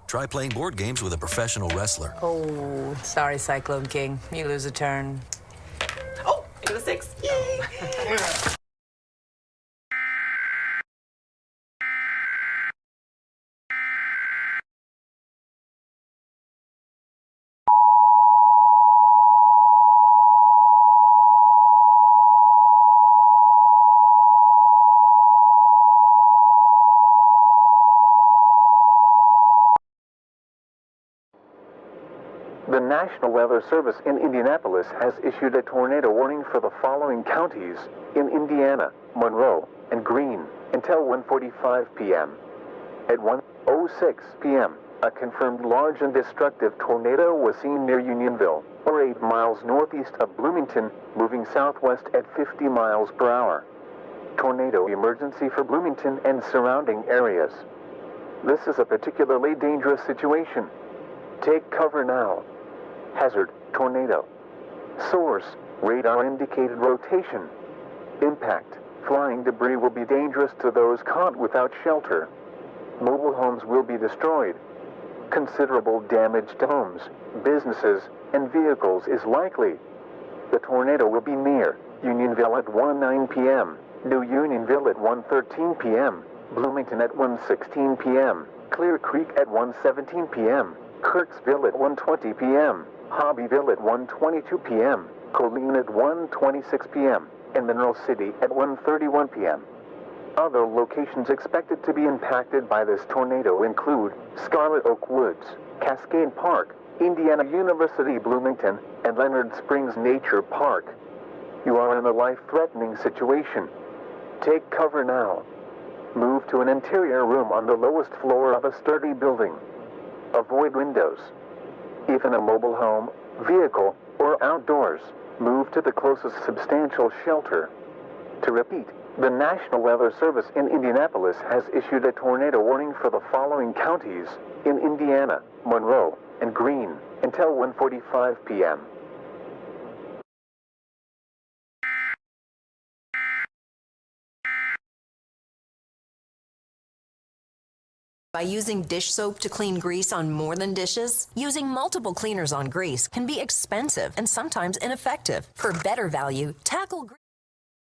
Try playing board games with a professional wrestler. Oh, sorry, Cyclone King. You lose a turn. Oh, into the 6. Yay! The National Weather Service in Indianapolis has issued a tornado warning for the following counties in Indiana, Monroe, and Greene until 1:45 p.m. At 1:06 p.m., a confirmed large and destructive tornado was seen near Unionville, or 8 miles northeast of Bloomington, moving southwest at 50 miles per hour. Tornado emergency for Bloomington and surrounding areas. This is a particularly dangerous situation. Take cover now. Hazard, tornado. Source, radar indicated rotation. Impact, flying debris will be dangerous to those caught without shelter. Mobile homes will be destroyed. Considerable damage to homes, businesses, and vehicles is likely. The tornado will be near Unionville at 1:09 p.m., New Unionville at 1:13 p.m., Bloomington at 1:16 p.m., Clear Creek at 1:17 p.m., Kirksville at 1:20 p.m., Hobbyville at 1:22 p.m., Colleen at 1:26 p.m., and Mineral City at 1:31 p.m. Other locations expected to be impacted by this tornado include Scarlet Oak Woods, Cascade Park, Indiana University Bloomington, and Leonard Springs Nature Park. You are in a life-threatening situation. Take cover now. Move to an interior room on the lowest floor of a sturdy building. Avoid windows. If in a mobile home, vehicle, or outdoors, move to the closest substantial shelter. To repeat, the National Weather Service in Indianapolis has issued a tornado warning for the following counties in Indiana, Monroe, and Greene until 1:45 p.m. By using dish soap to clean grease on more than dishes, using multiple cleaners on grease can be expensive and sometimes ineffective. For better value, tackle grease.